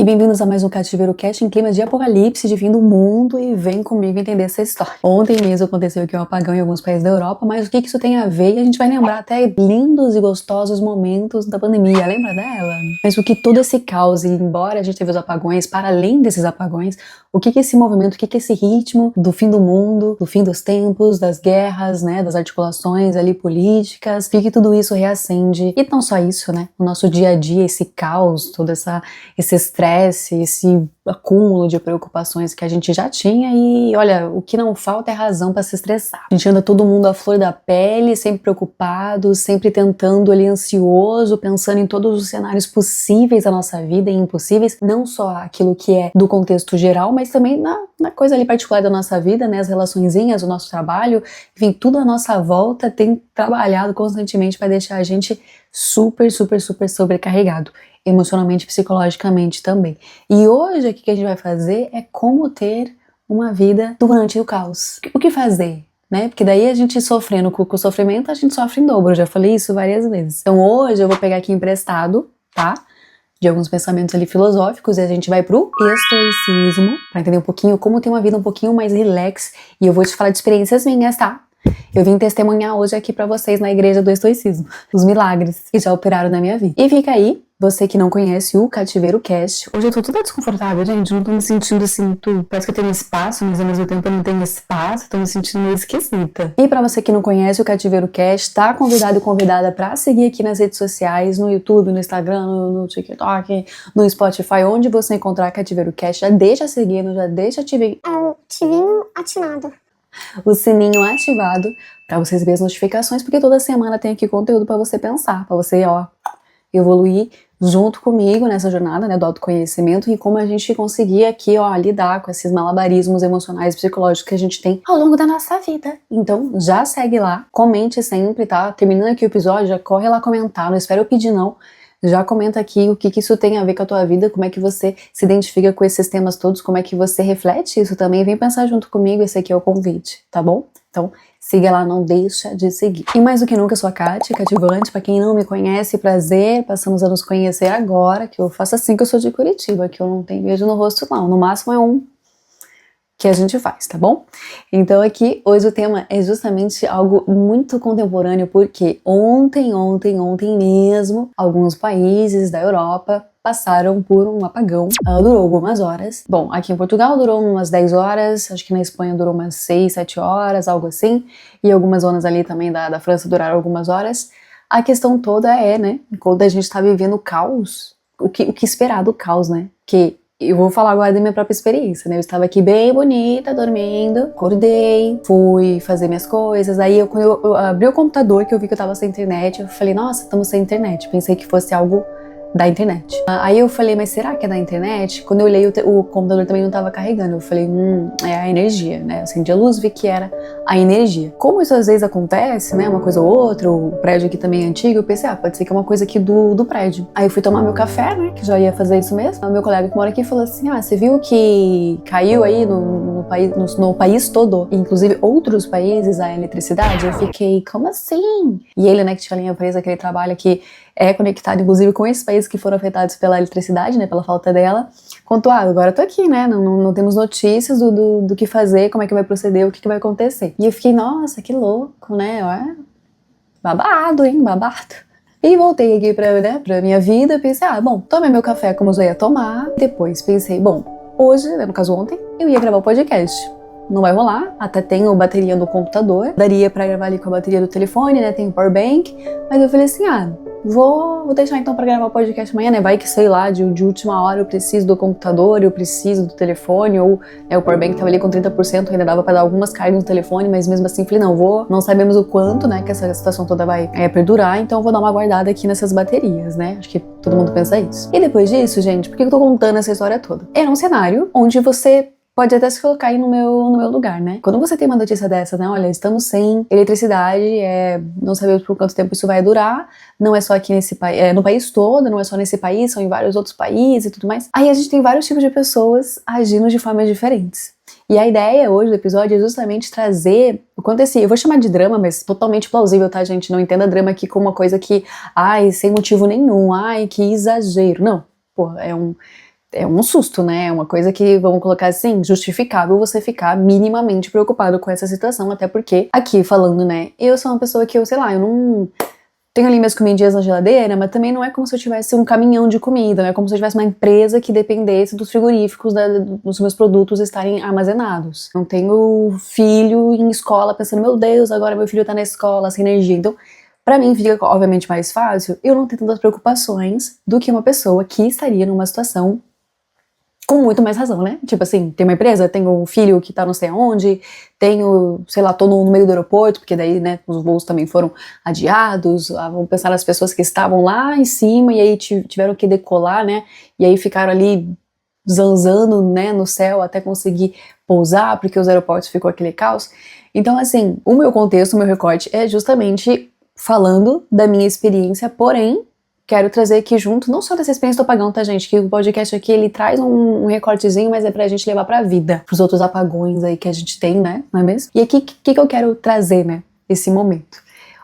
bem-vindos a mais um Cativeiro Cast em clima de apocalipse, de fim do mundo, e vem comigo entender essa história. Ontem mesmo aconteceu aqui um apagão em alguns países da Europa, mas o que isso tem a ver? E a gente vai lembrar até lindos e gostosos momentos da pandemia, lembra dela? Mas o que todo esse caos, e embora a gente teve os apagões, para além desses apagões, o que esse movimento, o que esse ritmo do fim do mundo, do fim dos tempos, das guerras, né, das articulações ali políticas, o que tudo isso reacende, e não só isso, né, o nosso dia a dia, esse caos, todo esse estresse, esse acúmulo de preocupações que a gente já tinha, e olha, o que não falta é razão para se estressar. A gente anda todo mundo à flor da pele, sempre preocupado, sempre tentando ali ansioso, pensando em todos os cenários possíveis da nossa vida e impossíveis, não só aquilo que é do contexto geral, mas também na coisa ali particular da nossa vida, né, as relaçõezinhas, o nosso trabalho, enfim, tudo à nossa volta tem trabalhado constantemente para deixar a gente super sobrecarregado, emocionalmente, psicologicamente também. E hoje o que a gente vai fazer é como ter uma vida durante o caos. O que fazer? Né? Porque daí a gente sofrendo com o sofrimento, a gente sofre em dobro, eu já falei isso várias vezes. Então hoje eu vou pegar aqui emprestado, tá? De alguns pensamentos ali filosóficos, e a gente vai pro estoicismo, pra entender um pouquinho como ter uma vida um pouquinho mais relax, e eu vou te falar de experiências minhas, tá? Eu vim testemunhar hoje aqui pra vocês na igreja do estoicismo, os milagres que já operaram na minha vida. E fica aí, você que não conhece o Cativeiro Cast. Hoje eu tô toda desconfortável, gente, não tô me sentindo assim, parece que eu tenho espaço, mas ao mesmo tempo eu não tenho espaço, tô me sentindo meio esquisita. E pra você que não conhece o Cativeiro Cast, tá convidado e convidada pra seguir aqui nas redes sociais, no YouTube, no Instagram, no TikTok, no Spotify, onde você encontrar Cativeiro Cast, já deixa seguindo, já deixa ativinho ativado. O sininho ativado para você receber as notificações, porque toda semana tem aqui conteúdo para você pensar, para você, evoluir junto comigo nessa jornada, né, do autoconhecimento, e como a gente conseguir aqui, lidar com esses malabarismos emocionais e psicológicos que a gente tem ao longo da nossa vida. Então, já segue lá, comente sempre, tá? Terminando aqui o episódio, já corre lá comentar, não espera eu pedir não. Já comenta aqui o que isso tem a ver com a tua vida, como é que você se identifica com esses temas todos, como é que você reflete isso também. Vem pensar junto comigo, esse aqui é o convite, tá bom? Então, siga lá, não deixa de seguir. E mais do que nunca, eu sou a Kátia, cativante. Pra quem não me conhece, prazer, passamos a nos conhecer agora, que eu faço assim que eu sou de Curitiba, que eu não tenho beijo no rosto não, no máximo é um que a gente faz, tá bom? Então aqui, hoje o tema é justamente algo muito contemporâneo, porque ontem mesmo, alguns países da Europa passaram por um apagão, durou algumas horas. Bom, aqui em Portugal durou umas 10 horas, acho que na Espanha durou umas 6, 7 horas, algo assim, e algumas zonas ali também da França duraram algumas horas. A questão toda é, né, quando a gente tá vivendo o caos, o que esperar do caos, né, que eu vou falar agora da minha própria experiência, né? Eu estava aqui bem bonita, dormindo, acordei, fui fazer minhas coisas. Aí, quando eu abri o computador, que eu vi que eu tava sem internet, eu falei, nossa, estamos sem internet. Pensei que fosse algo da internet. Aí eu falei, mas será que é da internet? Quando eu olhei, o computador também não tava carregando. Eu falei, é a energia, né? Acendi a luz, vi que era a energia. Como isso às vezes acontece, né? Uma coisa ou outra, o prédio aqui também é antigo, eu pensei, pode ser que é uma coisa aqui do prédio. Aí eu fui tomar meu café, né? Que já ia fazer isso mesmo. O meu colega que mora aqui falou assim, você viu que caiu aí no país todo, inclusive outros países, a eletricidade? Eu fiquei, como assim? E ele, né, que tinha a linha presa, que ele trabalha aqui, é conectado, inclusive, com esses países que foram afetados pela eletricidade, né, pela falta dela, contou, agora eu tô aqui, né, não temos notícias do que fazer, como é que vai proceder, o que vai acontecer. E eu fiquei, nossa, que louco, né, babado, hein, babado. E voltei aqui pra minha vida, pensei, bom, tomei meu café como eu já ia tomar, depois pensei, bom, hoje, né, no caso ontem, eu ia gravar o podcast. Não vai rolar, até tenho bateria no computador, daria pra gravar ali com a bateria do telefone, né, tem o power bank, mas eu falei assim, vou deixar então pra gravar o podcast amanhã, né, vai que sei lá, de última hora eu preciso do computador, eu preciso do telefone, ou o power bank tava ali com 30%, ainda dava pra dar algumas cargas no telefone, mas mesmo assim falei, não sabemos o quanto, né, que essa situação toda vai perdurar, então eu vou dar uma guardada aqui nessas baterias, né, acho que todo mundo pensa isso. E depois disso, gente, por que eu tô contando essa história toda? Era um cenário onde você pode até se colocar aí no meu lugar, né? Quando você tem uma notícia dessa, né? Olha, estamos sem eletricidade, não sabemos por quanto tempo isso vai durar, não é só aqui no país todo, não é só nesse país, são em vários outros países e tudo mais. Aí a gente tem vários tipos de pessoas agindo de formas diferentes. E a ideia hoje do episódio é justamente trazer o quanto eu vou chamar de drama, mas totalmente plausível, tá, gente? Não entenda drama aqui como uma coisa que, sem motivo nenhum, que exagero. Não, é um susto, né? É uma coisa que, vamos colocar assim, justificável você ficar minimamente preocupado com essa situação, até porque, aqui falando, né, eu sou uma pessoa que eu, sei lá, eu não tenho ali minhas comidinhas na geladeira, mas também não é como se eu tivesse um caminhão de comida, não é como se eu tivesse uma empresa que dependesse dos frigoríficos dos meus produtos estarem armazenados. Não tenho filho em escola pensando, meu Deus, agora meu filho tá na escola sem energia. Então, pra mim fica obviamente mais fácil eu não ter tantas preocupações do que uma pessoa que estaria numa situação com muito mais razão, né? Tipo assim, tem uma empresa, tenho um filho que tá não sei aonde, tenho, sei lá, tô no meio do aeroporto, porque daí, né, os voos também foram adiados, vamos pensar nas pessoas que estavam lá em cima e aí tiveram que decolar, né, e aí ficaram ali zanzando, né, no céu até conseguir pousar, porque os aeroportos ficou aquele caos. Então, assim, o meu contexto, o meu recorte é justamente falando da minha experiência, porém, quero trazer aqui junto, não só dessa experiência do apagão, tá, gente? Que o podcast aqui, ele traz um recortezinho, mas é pra gente levar pra vida, pros outros apagões aí que a gente tem, né? Não é mesmo? E aqui, o que eu quero trazer, né? Esse momento.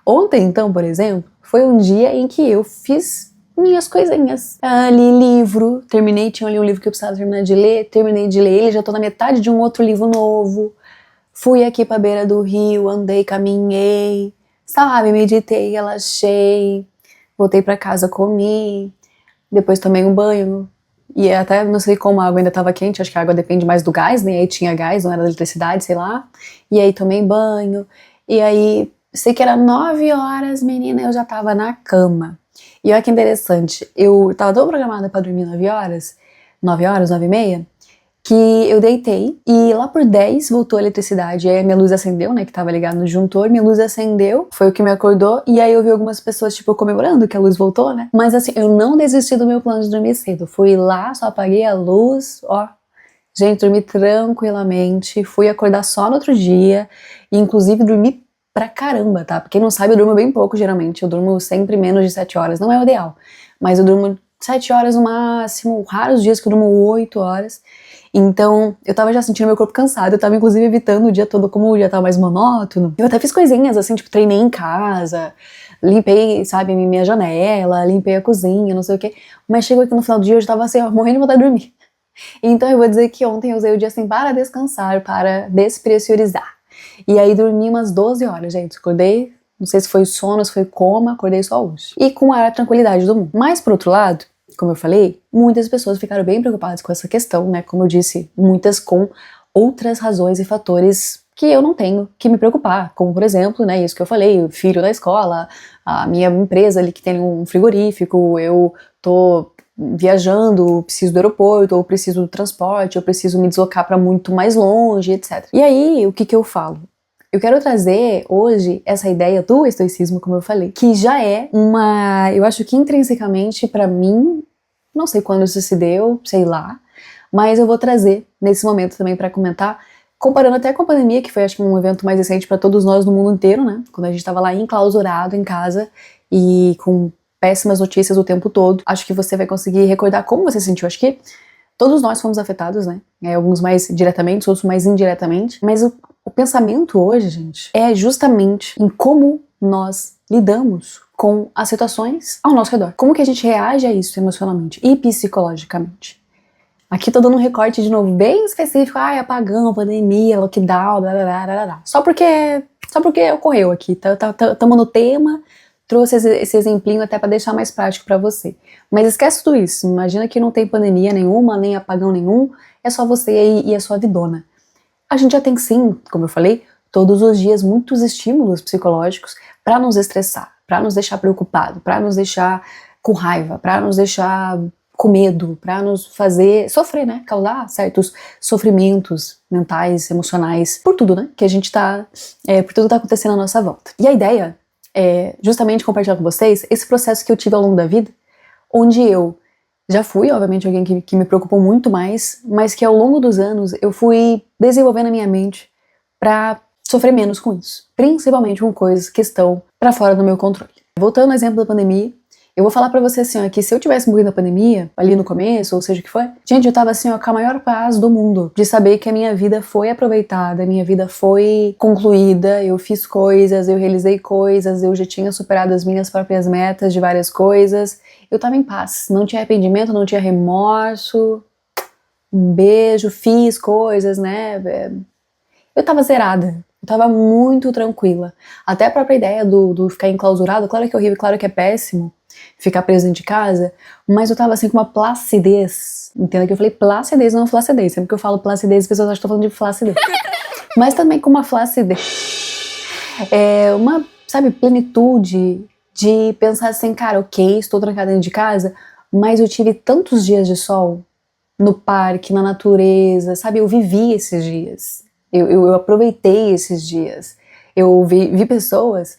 Ontem, então, por exemplo, foi um dia em que eu fiz minhas coisinhas. Li livro, tinha ali um livro que eu precisava terminar de ler, terminei de ler ele, já tô na metade de um outro livro novo. Fui aqui pra beira do rio, andei, caminhei, sabe? Meditei, relaxei. Voltei pra casa, comi, depois tomei um banho, e até não sei como a água ainda tava quente, acho que a água depende mais do gás, né, aí tinha gás, não era eletricidade, sei lá, e aí tomei banho, e aí, sei que era 9 horas, menina, eu já tava na cama. E olha que interessante, eu tava toda programada pra dormir 9 horas, 9 e meia, que eu deitei e lá por 10 voltou a eletricidade, e aí a minha luz acendeu, né, que tava ligado no disjuntor, minha luz acendeu, foi o que me acordou, e aí eu vi algumas pessoas, tipo, comemorando que a luz voltou, né, mas assim, eu não desisti do meu plano de dormir cedo, fui lá, só apaguei a luz, ó, gente, dormi tranquilamente, fui acordar só no outro dia, e inclusive dormi pra caramba, tá, pra quem não sabe, eu durmo bem pouco, geralmente, eu durmo sempre menos de 7 horas, não é o ideal, mas eu durmo 7 horas no máximo, raros dias que eu durmo 8 horas, então, eu tava já sentindo meu corpo cansado, eu tava inclusive evitando o dia todo, como o dia tava mais monótono. Eu até fiz coisinhas, assim, tipo, treinei em casa, limpei, sabe, minha janela, limpei a cozinha, não sei o quê. Mas chegou aqui no final do dia, eu já tava assim, ó, morrendo de vontade de dormir. Então eu vou dizer que ontem eu usei o dia assim para descansar, para despressurizar. E aí dormi umas 12 horas, gente. Acordei, não sei se foi sono, se foi coma, acordei só hoje. E com a tranquilidade do mundo. Mas, por outro lado, como eu falei, muitas pessoas ficaram bem preocupadas com essa questão, né? Como eu disse, muitas com outras razões e fatores que eu não tenho que me preocupar, como por exemplo, né, isso que eu falei, o filho da escola, a minha empresa ali que tem um frigorífico, eu tô viajando, preciso do aeroporto, ou preciso do transporte, eu preciso me deslocar para muito mais longe, etc. E aí, o que que eu falo? Eu quero trazer hoje essa ideia do estoicismo, como eu falei, que já é eu acho que intrinsecamente para mim, não sei quando isso se deu, sei lá, mas eu vou trazer nesse momento também para comentar, comparando até com a pandemia, que foi acho que um evento mais recente para todos nós no mundo inteiro, né? Quando a gente tava lá enclausurado em casa e com péssimas notícias o tempo todo. Acho que você vai conseguir recordar como você se sentiu. Acho que todos nós fomos afetados, né? Alguns mais diretamente, outros mais indiretamente. Mas o pensamento hoje, gente, é justamente em como nós lidamos com as situações ao nosso redor. Como que a gente reage a isso emocionalmente e psicologicamente. Aqui tô dando um recorte de novo bem específico. Apagão, pandemia, lockdown, blá blá blá blá blá. Só porque ocorreu aqui. Tamo no tema. Trouxe esse exemplinho até para deixar mais prático para você. Mas esquece tudo isso. Imagina que não tem pandemia nenhuma, nem apagão nenhum. É só você e a sua vidona. A gente já tem sim, como eu falei, todos os dias muitos estímulos psicológicos para nos estressar, para nos deixar preocupado, para nos deixar com raiva, para nos deixar com medo, para nos fazer sofrer, né? Causar certos sofrimentos mentais, emocionais, por tudo, né? Que a gente por tudo tá acontecendo à nossa volta. E a ideia é justamente compartilhar com vocês esse processo que eu tive ao longo da vida, onde eu já fui, obviamente, alguém que me preocupou muito mais, mas que ao longo dos anos eu fui desenvolvendo a minha mente pra sofrer menos com isso. Principalmente com coisas que estão pra fora do meu controle. Voltando ao exemplo da pandemia, eu vou falar pra você assim, ó, que se eu tivesse morrido na pandemia, ali no começo, ou seja o que foi, gente, eu tava assim, ó, com a maior paz do mundo, de saber que a minha vida foi aproveitada, a minha vida foi concluída, eu fiz coisas, eu realizei coisas, eu já tinha superado as minhas próprias metas de várias coisas, eu tava em paz, não tinha arrependimento, não tinha remorso, um beijo, fiz coisas, né? Eu tava zerada. Eu tava muito tranquila. Até a própria ideia do ficar enclausurado, claro que é horrível, claro que é péssimo ficar preso dentro de casa, mas eu tava assim com uma placidez. Entenda que eu falei placidez, não flacidez. Sempre que eu falo placidez, as pessoas acham que eu tô falando de flacidez. Mas também com uma flacidez. Uma, sabe, plenitude de pensar assim, cara, ok, estou trancada dentro de casa, mas eu tive tantos dias de sol no parque, na natureza, sabe? Eu vivi esses dias. Eu aproveitei esses dias. Eu vi pessoas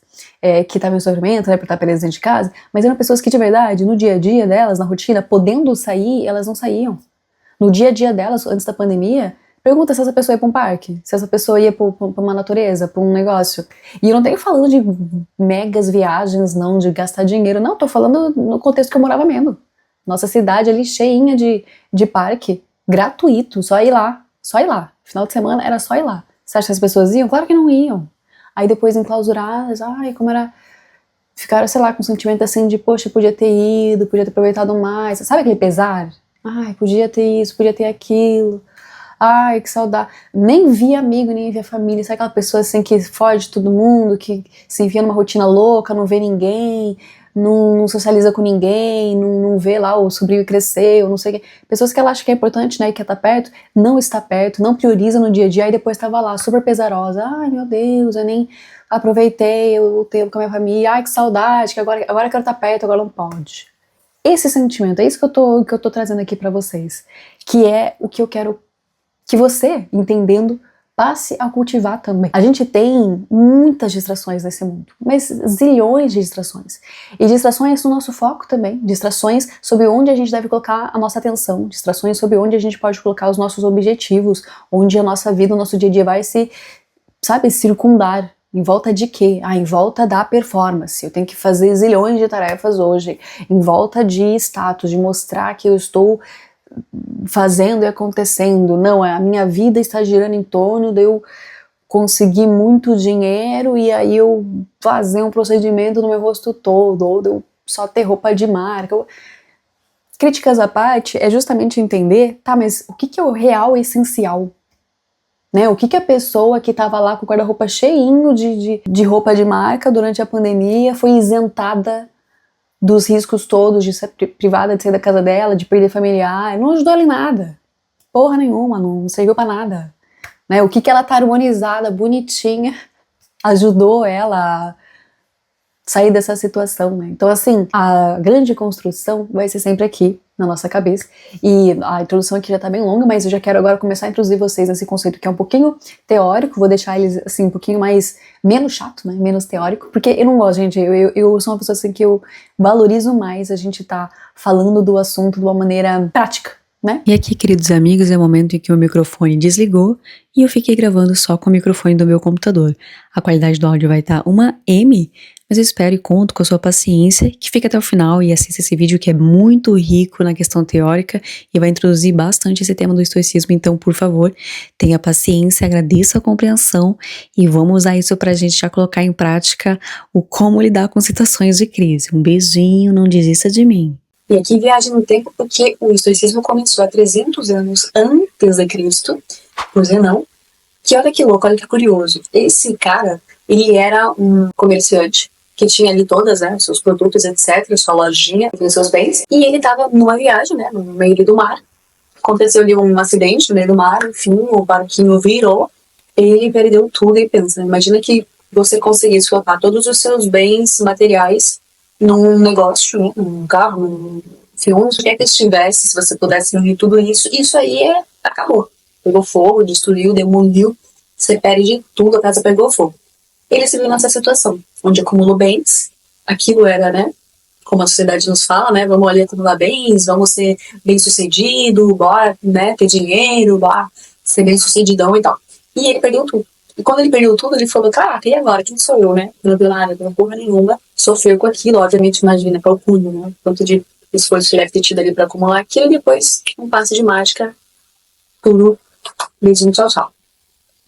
que estavam em sofrimento, né, por estar presas dentro de casa, mas eram pessoas que de verdade, no dia a dia delas, na rotina, podendo sair, elas não saíam. No dia a dia delas, antes da pandemia, pergunta se essa pessoa ia pra um parque, se essa pessoa ia pra uma natureza, pra um negócio. E eu não tenho falando de megas viagens, não, de gastar dinheiro, não, tô falando no contexto que eu morava mesmo. Nossa cidade ali cheinha de parque, gratuito, só ir lá, só ir lá. Final de semana era só ir lá. Você acha que as pessoas iam? Claro que não iam. Aí depois enclausuradas, ai, como era... Ficaram, sei lá, com um sentimento assim de, poxa, podia ter ido, podia ter aproveitado mais. Sabe aquele pesar? Ai, podia ter isso, podia ter aquilo. Ai, que saudade. Nem via amigo, nem via família. Sabe aquela pessoa assim que foge de todo mundo, que se enfia numa rotina louca, não vê ninguém, não socializa com ninguém, não vê lá o sobrinho crescer, ou não sei o que. Pessoas que ela acha que é importante, né, e quer estar perto, não está perto, não prioriza no dia a dia, aí depois estava lá, super pesarosa. Ai, meu Deus, eu nem aproveitei o tempo com a minha família. Ai, que saudade, que agora eu quero estar perto, agora não pode. Esse sentimento, é isso que eu tô trazendo aqui pra vocês, que é o que eu quero que você, entendendo, passe a cultivar também. A gente tem muitas distrações nesse mundo, mas zilhões de distrações. E distrações no nosso foco também, distrações sobre onde a gente deve colocar a nossa atenção, distrações sobre onde a gente pode colocar os nossos objetivos, onde a nossa vida, o nosso dia a dia vai se, sabe, circundar. Em volta de quê? Em volta da performance. Eu tenho que fazer zilhões de tarefas hoje. Em volta de status, de mostrar que eu estou fazendo e acontecendo. Não, a minha vida está girando em torno de eu conseguir muito dinheiro e aí eu fazer um procedimento no meu rosto todo, ou de eu só ter roupa de marca. Críticas à parte é justamente entender, tá, mas o que é o real essencial? Né, o que a pessoa que estava lá com o guarda-roupa cheinho de roupa de marca durante a pandemia foi isentada dos riscos todos de ser privada de sair da casa dela, de perder familiar, não ajudou ela em nada. Porra nenhuma, não serviu pra nada. Né, o que ela tá harmonizada, bonitinha, ajudou ela a sair dessa situação, né? Então, assim, a grande construção vai ser sempre aqui, na nossa cabeça. E a introdução aqui já tá bem longa, mas eu já quero agora começar a introduzir vocês nesse conceito que é um pouquinho teórico, vou deixar eles, assim, um pouquinho menos chato, né? Menos teórico, porque eu não gosto, gente, eu sou uma pessoa, assim, que eu valorizo mais a gente tá falando do assunto de uma maneira prática, né? E aqui, queridos amigos, é o momento em que o microfone desligou e eu fiquei gravando só com o microfone do meu computador. A qualidade do áudio vai estar uma M, mas eu espero e conto com a sua paciência, que fique até o final e assista esse vídeo que é muito rico na questão teórica e vai introduzir bastante esse tema do estoicismo. Então, por favor, tenha paciência, agradeça a compreensão e vamos usar isso pra gente já colocar em prática o como lidar com situações de crise. Um beijinho, não desista de mim. E aqui viagem no tempo porque o estoicismo começou há 300 anos antes de Cristo, por Zenão, que olha que louco, olha que curioso. Esse cara, ele era um comerciante que tinha ali todas, né, seus produtos, etc, sua lojinha, seus bens, e ele estava numa viagem, né, no meio do mar. Aconteceu ali um acidente no meio do mar, enfim, o barquinho virou, ele perdeu tudo e pensa, imagina que você conseguisse colocar todos os seus bens materiais num negócio, né, num carro, num filme, onde quer que estivesse, se você pudesse unir tudo isso, isso aí acabou. Pegou fogo, destruiu, demoliu, você perde tudo, a casa pegou fogo. Ele se viu nessa situação, onde acumulou bens, aquilo era, né, como a sociedade nos fala, né, vamos ali acumular bens, vamos ser bem-sucedido, bora, né, ter dinheiro, bora ser bem-sucedidão e tal. E ele perdeu tudo. E quando ele perdeu tudo, ele falou, caraca, e agora? Quem sou eu, né? Não deu nada, não porra nenhuma. Sofreu com aquilo, obviamente, imagina, para o cunho, né? Quanto de esforço ele deve ter tido ali para acumular aquilo, e depois, um passe de mágica, tudo, beijinho, tchau, tchau.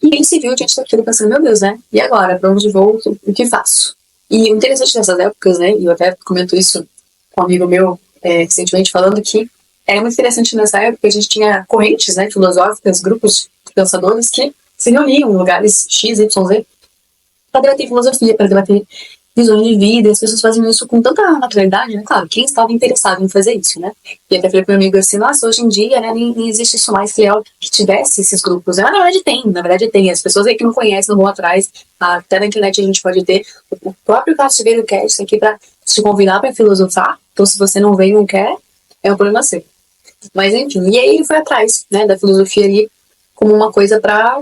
E ele se viu diante daquilo pensando, meu Deus, né? E agora? Pra onde vou? O que faço? E o interessante dessas épocas, né? E eu até comento isso com um amigo meu, recentemente, falando que Era muito interessante nessa época, a gente tinha correntes, né, filosóficas, grupos de pensadores que se reuniam em lugares X, Y, Z para debater filosofia, para debater visões de vida, e as pessoas faziam isso com tanta naturalidade, né? Claro, quem estava interessado em fazer isso, né? E até falei pro meu amigo assim, nossa, hoje em dia, né, nem existe isso mais, que é que tivesse esses grupos. Mas na verdade tem. As pessoas aí que não conhecem, não vão atrás. Até na internet a gente pode ter o próprio Cativeiro Cast aqui para te convidar para filosofar. Então, se você não vem e não quer, é um problema seu. Mas enfim, e aí ele foi atrás, né, da filosofia ali como uma coisa para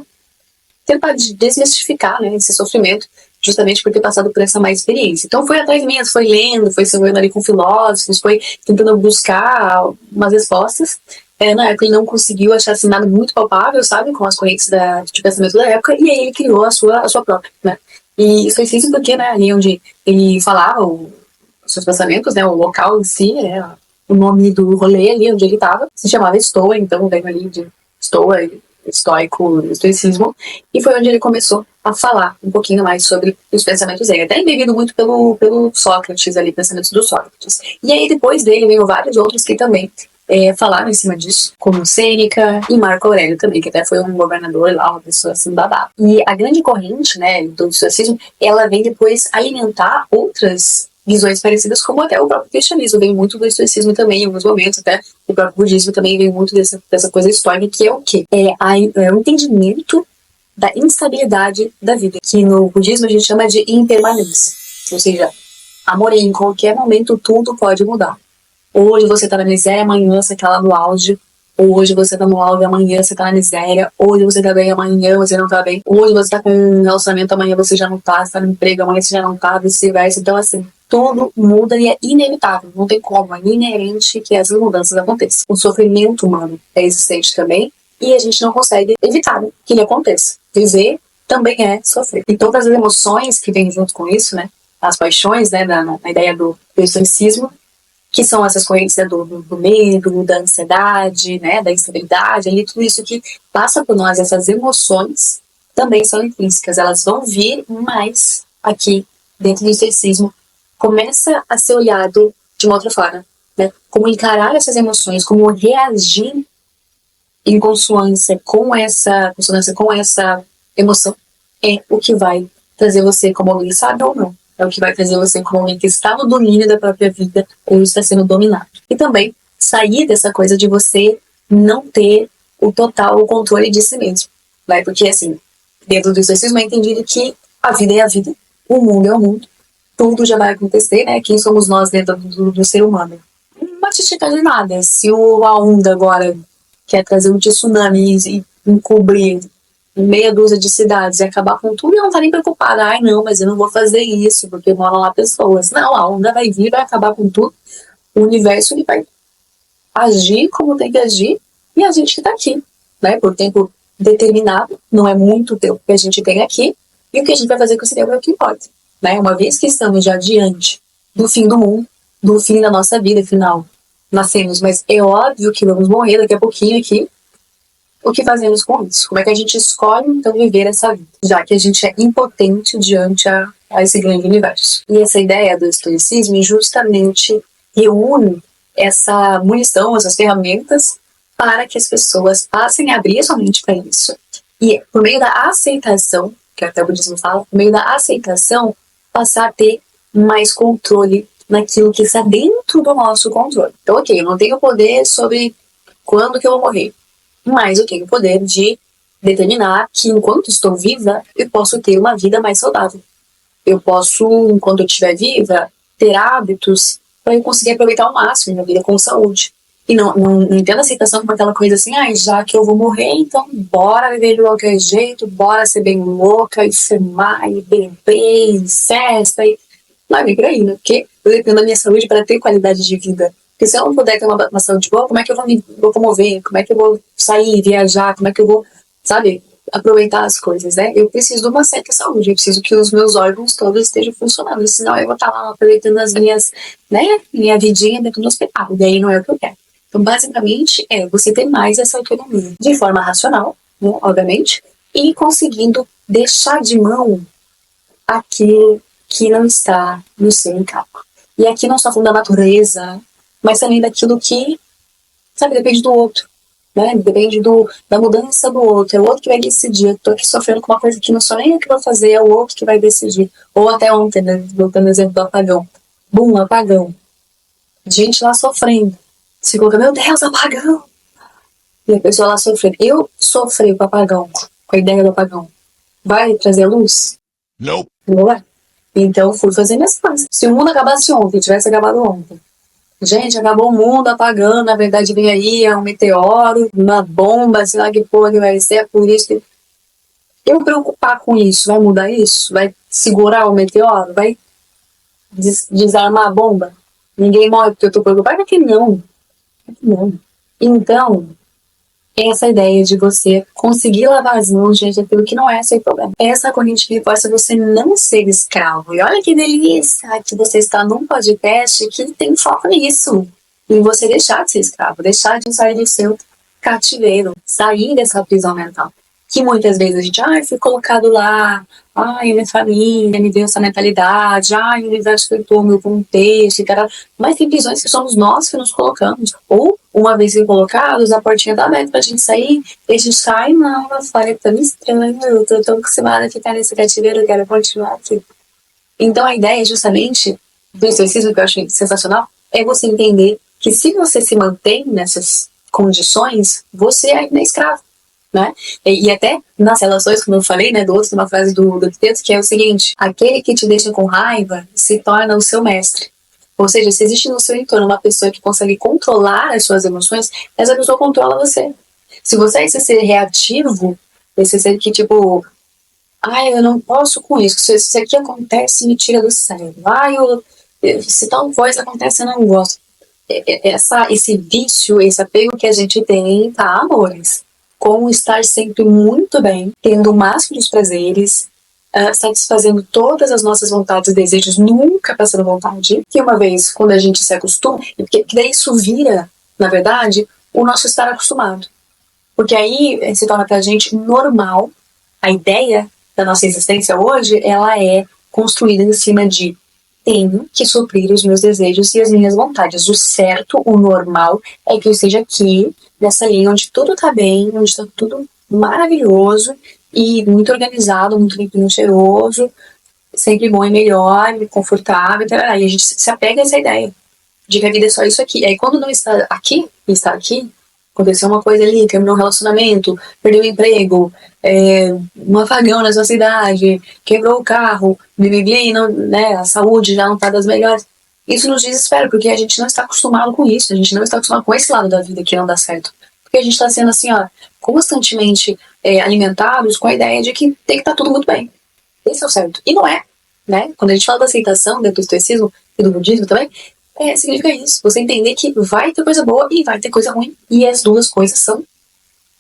tentar desmistificar, né, esse sofrimento, justamente por ter passado por essa má experiência. Então foi atrás mesmo, foi lendo, foi se envolvendo ali com filósofos, foi tentando buscar umas respostas. Na época ele não conseguiu achar assim, nada muito palpável, sabe, com as correntes de pensamento da época, e aí ele criou a sua própria, né. E isso foi feito porque, né, ali onde ele falava os seus pensamentos, né, o local em si, né, o nome do rolê ali onde ele estava, se chamava Estoa, então veio ali de Estoa, estoico, estoicismo, e foi onde ele começou a falar um pouquinho mais sobre os pensamentos dele, até embebido muito pelo Sócrates ali, pensamentos do Sócrates. E aí depois dele veio vários outros que também falaram em cima disso, como Sêneca e Marco Aurélio também, que até foi um governador lá, uma pessoa assim babá. E a grande corrente, né, do estoicismo, ela vem depois alimentar outras visões parecidas, como até o próprio cristianismo veio muito do estoicismo também, em alguns momentos, até o próprio budismo também veio muito dessa coisa estoica, que é o quê? É o entendimento da instabilidade da vida, que no budismo a gente chama de impermanência, ou seja, amor, em qualquer momento tudo pode mudar. Hoje você tá na miséria, amanhã você tá lá no auge. Hoje você tá no auge, amanhã você tá na miséria. Hoje você tá bem, amanhã você não tá bem. Hoje você tá com um relacionamento, amanhã você já não tá. Você tá no emprego, amanhã você já não tá, vice-versa. Então, assim, tudo muda e é inevitável. Não tem como, é inerente que essas mudanças aconteçam. O sofrimento humano é existente também e a gente não consegue evitar que ele aconteça. Viver também é sofrer. E todas as emoções que vêm junto com isso, né? As paixões, né? Na ideia do estoicismo, que são essas correntes, né, do medo, da ansiedade, né, da instabilidade, ali, tudo isso que passa por nós, essas emoções, também são intrínsecas, elas vão vir, mas aqui, dentro do estoicismo, começa a ser olhado de uma outra forma, né, como encarar essas emoções, como reagir em consonância com essa emoção, é o que vai trazer você como alguém sábio ou não. É o que vai trazer você como alguém que está no domínio da própria vida ou está sendo dominado. E também sair dessa coisa de você não ter o total controle de si mesmo. Né? Porque, assim, dentro do estoicismo é entendido que a vida é a vida, o mundo é o mundo, tudo já vai acontecer, né? Quem somos nós dentro do ser humano? Uma titica de nada. Se a onda agora quer trazer um tsunami e encobrir meia dúzia de cidades e acabar com tudo, e não tá nem preocupada. Ai, não, mas eu não vou fazer isso, porque moram lá pessoas. Não, a onda vai vir, vai acabar com tudo. O universo ele vai agir como tem que agir, e a gente que tá aqui, né, por tempo determinado, não é muito tempo que a gente tem aqui, e o que a gente vai fazer com esse tempo é o que importa. Né? Uma vez que estamos já diante do fim do mundo, do fim da nossa vida, afinal, nascemos, mas é óbvio que vamos morrer daqui a pouquinho aqui. O que fazemos com isso? Como é que a gente escolhe, então, viver essa vida? Já que a gente é impotente diante a esse grande universo. E essa ideia do estoicismo justamente reúne essa munição, essas ferramentas, para que as pessoas passem a abrir a sua mente para isso. E, por meio da aceitação, que até o budismo fala, por meio da aceitação, passar a ter mais controle naquilo que está dentro do nosso controle. Então, ok, eu não tenho poder sobre quando que eu vou morrer, mas eu tenho o poder de determinar que enquanto estou viva, eu posso ter uma vida mais saudável. Eu posso, enquanto eu estiver viva, ter hábitos para eu conseguir aproveitar ao máximo minha vida com saúde. E não entendo a aceitação como aquela coisa assim, já que eu vou morrer, então bora viver de qualquer jeito, bora ser bem louca, e fumar, e beber, e festa, e... Não é bem por aí, né? Porque eu dependo da minha saúde para ter qualidade de vida. Porque se eu não puder ter uma saúde boa, como é que eu vou me locomover? Como é que eu vou sair, viajar? Como é que eu vou, sabe, aproveitar as coisas, né? Eu preciso de uma certa saúde, eu preciso que os meus órgãos todos estejam funcionando, senão eu vou estar lá aproveitando as minhas, né, minha vidinha dentro do hospital, daí não é o que eu quero. Então, basicamente, você ter mais essa autonomia, de forma racional, né, obviamente, e conseguindo deixar de mão aquilo que não está no seu encaixe. E aqui não só falando da natureza, mas também daquilo que Sabe, depende do outro, né? Depende da mudança do outro. É o outro que vai decidir. Eu tô aqui sofrendo com uma coisa que não sou nem eu que vou fazer, é o outro que vai decidir. Ou até ontem, né? Voltando ao exemplo do apagão. Bum, apagão. Gente lá sofrendo. Se coloca, meu Deus, apagão. E a pessoa lá sofrendo. Eu sofri com o apagão, com a ideia do apagão. Vai trazer a luz? Nope. Não vai. Então fui fazer minhas coisas. Se o mundo acabasse ontem, tivesse acabado ontem. Gente, acabou o mundo apagando, na verdade vem aí, é um meteoro, uma bomba, sei lá que porra que vai ser, é por isso que... Eu me preocupar com isso, vai mudar isso? Vai segurar o meteoro? Vai desarmar a bomba? Ninguém morre porque eu tô preocupada? É que não. É que não. Então, essa ideia de você conseguir lavar as mãos diante daquilo que não é sem problema. Essa corrente que força você não ser escravo. E olha que delícia que você está num podcast que tem foco nisso. Em você deixar de ser escravo, deixar de sair do seu cativeiro, sair dessa prisão mental. Que muitas vezes a gente, fui colocado lá, minha família me deu essa mentalidade, o universo feitou meu contexto, cara. Mas tem prisões que somos nós que nos colocamos. Ou, uma vez que colocados, a portinha tá aberta pra gente sair, e a gente sai, não, eu falei, tão estranho, eu tô tão acostumada a ficar nesse cativeiro, eu quero continuar aqui. Então a ideia, justamente, do estoicismo, que eu acho sensacional, é você entender que se você se mantém nessas condições, você ainda é escravo. Né? E até nas relações, como eu falei, né, do outro, tem uma frase do Epiteto que é o seguinte: aquele que te deixa com raiva se torna o seu mestre. Ou seja, se existe no seu entorno uma pessoa que consegue controlar as suas emoções, essa pessoa controla você. Se você é esse ser reativo, esse ser que tipo, eu não posso com isso, se isso aqui acontece, me tira do sério. Se tal coisa acontece, eu não gosto. Esse vício, esse apego que a gente tem, tá, amores? Com estar sempre muito bem, tendo o máximo dos prazeres, satisfazendo todas as nossas vontades e desejos, nunca passando vontade. Que uma vez, quando a gente se acostuma, que daí isso vira, na verdade, o nosso estar acostumado. Porque aí se torna pra gente normal. A ideia da nossa existência hoje, ela é construída em cima de tenho que suprir os meus desejos e as minhas vontades. O certo, o normal, é que eu esteja aqui, nessa linha onde tudo tá bem, onde tá tudo maravilhoso e muito organizado, muito limpinho, cheiroso, sempre bom e melhor, confortável, e a gente se apega a essa ideia de que a vida é só isso aqui. E aí quando não está aqui, aconteceu uma coisa ali, terminou um relacionamento, perdeu o emprego, um apagão na sua cidade, quebrou o carro, a saúde já não tá das melhores. Isso nos desespera, porque a gente não está acostumado com isso, a gente não está acostumado com esse lado da vida que não dá certo. Porque a gente está sendo assim, constantemente alimentados com a ideia de que tem que estar tudo muito bem. Esse é o certo. E não é, né? Quando a gente fala da aceitação dentro do estoicismo e do budismo também, significa isso. Você entender que vai ter coisa boa e vai ter coisa ruim. E as duas coisas são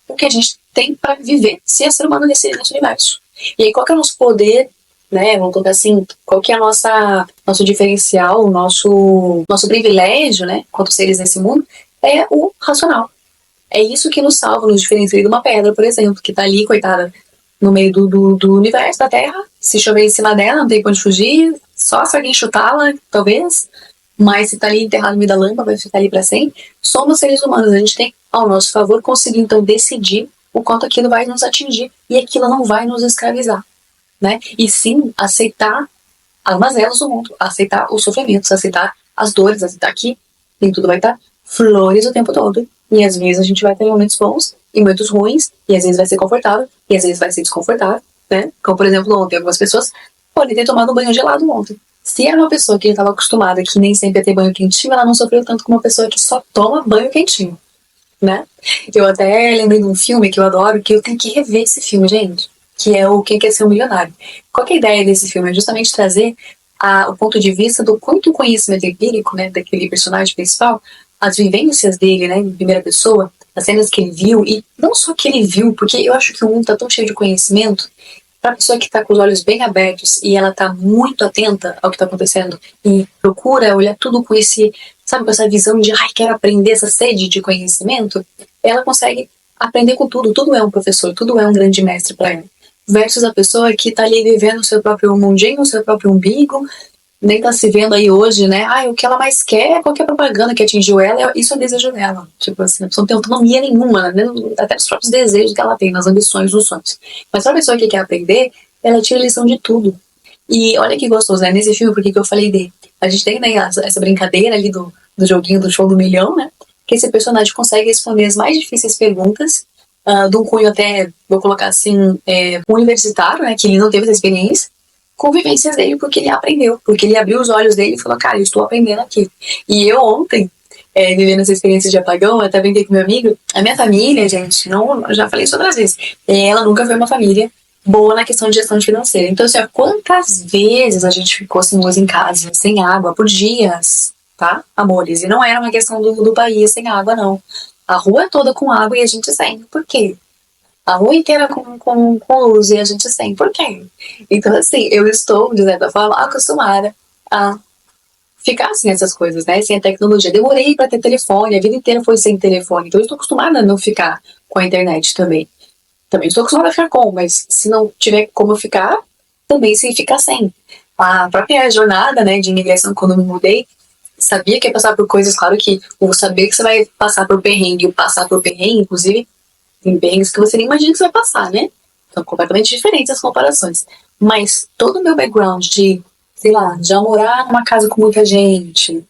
o que a gente tem para viver ser ser humano nesse universo. E aí, qual que é o nosso poder, né? Vamos colocar assim, qual que é nosso diferencial, nosso privilégio, né? Quanto seres nesse mundo, é o racional. É isso que nos salva, nos diferencia de uma pedra, por exemplo, que tá ali, coitada, no meio do universo, da Terra. Se chover em cima dela, não tem pra onde fugir, só se alguém chutá-la, talvez. Mas se tá ali enterrado no meio da lâmpada, vai ficar ali para sempre. Somos seres humanos, a gente tem ao nosso favor conseguir então decidir o quanto aquilo vai nos atingir e aquilo não vai nos escravizar, né? E sim aceitar as mazelas do mundo, aceitar os sofrimentos, aceitar as dores, aceitar que nem tudo vai estar flores o tempo todo. E às vezes a gente vai ter momentos bons e momentos ruins, e às vezes vai ser confortável e às vezes vai ser desconfortável, né? Como por exemplo ontem, algumas pessoas podem ter tomado um banho gelado ontem. Se era uma pessoa que estava acostumada que nem sempre ia ter banho quentinho, ela não sofreu tanto como uma pessoa que só toma banho quentinho, né? Eu até lembrei de um filme que eu adoro, que eu tenho que rever esse filme, gente, que é o Quem Quer Ser um Milionário. Qual que é a ideia desse filme? É justamente trazer o ponto de vista do quanto o conhecimento empírico, né, daquele personagem principal, as vivências dele, né, em primeira pessoa, as cenas que ele viu, e não só que ele viu, porque eu acho que o mundo tá tão cheio de conhecimento. Para a pessoa que está com os olhos bem abertos e ela está muito atenta ao que está acontecendo e procura olhar tudo com com essa visão de quero aprender, essa sede de conhecimento, ela consegue aprender com tudo é um professor, tudo é um grande mestre para ela. Versus a pessoa que está ali vivendo o seu próprio mundinho, o seu próprio umbigo, nem tá se vendo aí hoje, né? O que ela mais quer, qualquer propaganda que atingiu ela, isso é desejo dela. Tipo assim, a pessoa não tem autonomia nenhuma, né? Até os próprios desejos que ela tem, nas ambições, nos sonhos. Mas pra pessoa que quer aprender, ela tira lição de tudo. E olha que gostoso, né? Nesse filme, por que eu falei dele? A gente tem, né, essa brincadeira ali do joguinho do show do milhão, né? Que esse personagem consegue responder as mais difíceis perguntas, de um cunho até, vou colocar assim, universitário, né? Que ele não teve essa experiência, com vivências dele, porque ele aprendeu, porque ele abriu os olhos dele e falou, cara, eu estou aprendendo aqui. E eu ontem, vivendo essa experiência de apagão, eu até brinquei com meu amigo, a minha família, gente, não, eu já falei isso outras vezes, ela nunca foi uma família boa na questão de gestão financeira. Então, assim, quantas vezes a gente ficou sem luz em casa, sem água, por dias, tá, amores? E não era uma questão do país sem água, não. A rua toda com água e a gente sem. Por quê? A rua inteira com luz e a gente sem. Por quê? Então, assim, eu estou, de certa forma, acostumada a ficar sem essas coisas, né? Sem a tecnologia. Demorei para ter telefone, a vida inteira foi sem telefone. Então, eu estou acostumada a não ficar com a internet também. Também estou acostumada a ficar com, mas se não tiver como eu ficar, também sei ficar sem. A própria jornada, né, de imigração, quando eu me mudei, sabia que ia passar por coisas, claro que o saber que você vai passar por perrengue, o passar por perrengue, inclusive, tem perrengues que você nem imagina que você vai passar, né? São completamente diferentes as comparações. Mas todo o meu background de, sei lá, já morar numa casa com muita gente,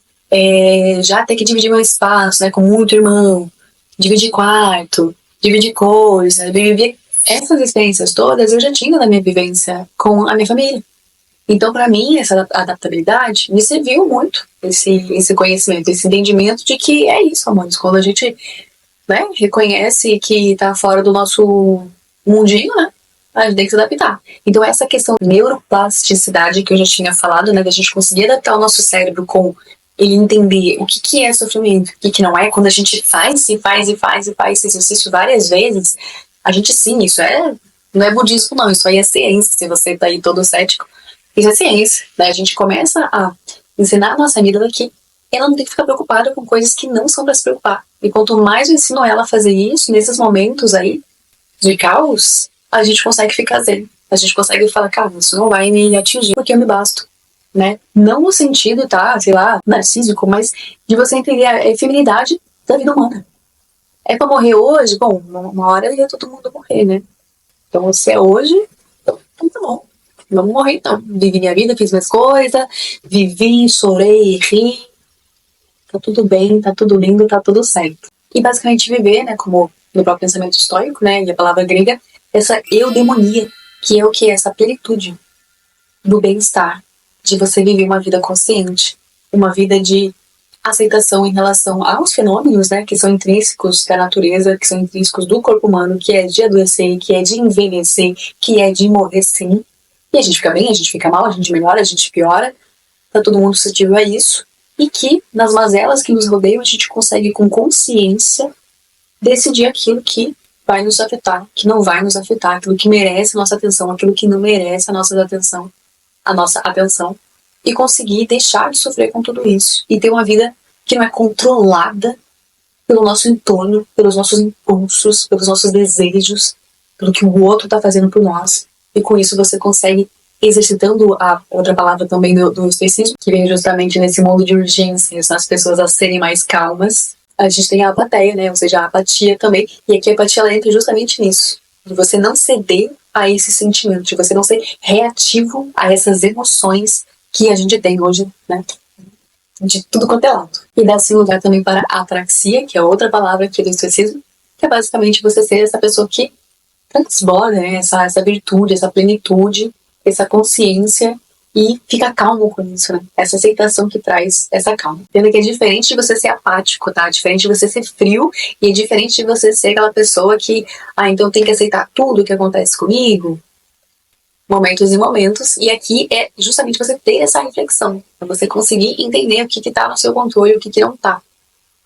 já ter que dividir meu espaço, né, com muito irmão, dividir quarto, dividir coisa, viver essas experiências todas eu já tinha na minha vivência com a minha família. Então, para mim, essa adaptabilidade me serviu muito, esse conhecimento, esse entendimento de que é isso, amores. Quando a gente, né, reconhece que está fora do nosso mundinho, né, a gente tem que se adaptar. Então, essa questão de neuroplasticidade que eu já tinha falado, né, da gente conseguir adaptar o nosso cérebro com ele entender o que é sofrimento, o que não é, quando a gente faz esse exercício várias vezes, a gente sim, isso não é budismo não, isso aí é ciência, se você tá aí todo cético, isso é ciência, né? A gente começa a ensinar a nossa amígdala que ela não tem que ficar preocupada com coisas que não são para se preocupar, e quanto mais eu ensino ela a fazer isso, nesses momentos aí de caos, a gente consegue ficar zen, a gente consegue falar, cara, isso não vai me atingir, porque eu me basto. Né? Não no sentido, tá, sei lá, narcísico, mas de você entender a efemeridade da vida humana. É pra morrer hoje? Bom, uma hora ia todo mundo morrer, né? Então, se é hoje, então tá bom. Vamos morrer então. Vivi minha vida, fiz minhas coisas, vivi, chorei, ri. Tá tudo bem, tá tudo lindo, tá tudo certo. E basicamente viver, né, como no próprio pensamento estoico, né, e a palavra grega, essa eudemonia, que é o que? Essa plenitude do bem-estar, de você viver uma vida consciente, uma vida de aceitação em relação aos fenômenos, né, que são intrínsecos da natureza, que são intrínsecos do corpo humano, que é de adoecer, que é de envelhecer, que é de morrer sim. E a gente fica bem, a gente fica mal, a gente melhora, a gente piora, tá todo mundo suscetível a isso. E que, nas mazelas que nos rodeiam, a gente consegue, com consciência, decidir aquilo que vai nos afetar, que não vai nos afetar, aquilo que merece a nossa atenção, aquilo que não merece a nossa atenção, e conseguir deixar de sofrer com tudo isso e ter uma vida que não é controlada pelo nosso entorno, pelos nossos impulsos, pelos nossos desejos, pelo que o outro está fazendo por nós. E com isso você consegue, exercitando a outra palavra também do estoicismo, que vem justamente nesse mundo de urgências, as pessoas a serem mais calmas. A gente tem a apatia, né? Ou seja, a apatia também. E aqui a apatia ela entra justamente nisso, de você não ceder a esse sentimento, de você não ser reativo a essas emoções que a gente tem hoje, né? De tudo quanto é lado. E dá-se lugar também para a apraxia, que é outra palavra aqui do estoicismo, que é basicamente você ser essa pessoa que transborda, né? essa virtude, essa plenitude, essa consciência e fica calmo com isso, né? Essa aceitação que traz essa calma. Entenda que é diferente de você ser apático, tá? Diferente de você ser frio e é diferente de você ser aquela pessoa que, então tem que aceitar tudo que acontece comigo. Momentos e momentos. E aqui é justamente você ter essa reflexão. Pra você conseguir entender o que tá no seu controle e o que não tá.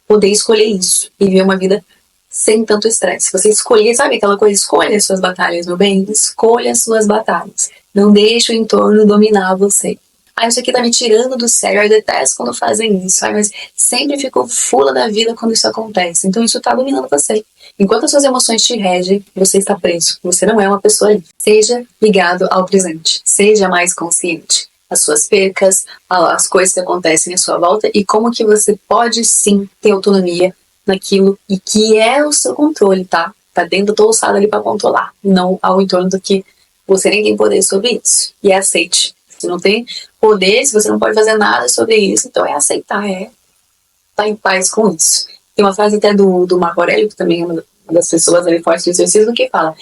Poder escolher isso e viver uma vida sem tanto estresse. Você escolher, sabe aquela coisa? Escolha as suas batalhas, meu bem. Escolha as suas batalhas. Não deixe o entorno dominar você. Isso aqui tá me tirando do sério. Eu detesto quando fazem isso. Mas sempre fico fula da vida quando isso acontece. Então isso tá dominando você. Enquanto as suas emoções te regem, você está preso. Você não é uma pessoa livre. Seja ligado ao presente. Seja mais consciente. as suas percas, as coisas que acontecem à sua volta e como que você pode sim ter autonomia naquilo e que é o seu controle, tá? Tá dentro do alçado ali para controlar, não ao entorno do que você nem tem poder sobre isso. E aceite. Se não tem poder, se você não pode fazer nada sobre isso, então é aceitar, é estar em paz com isso. Tem uma frase até do Marco Aurélio, que também é uma das pessoas ali fortes do estoicismo, que fala: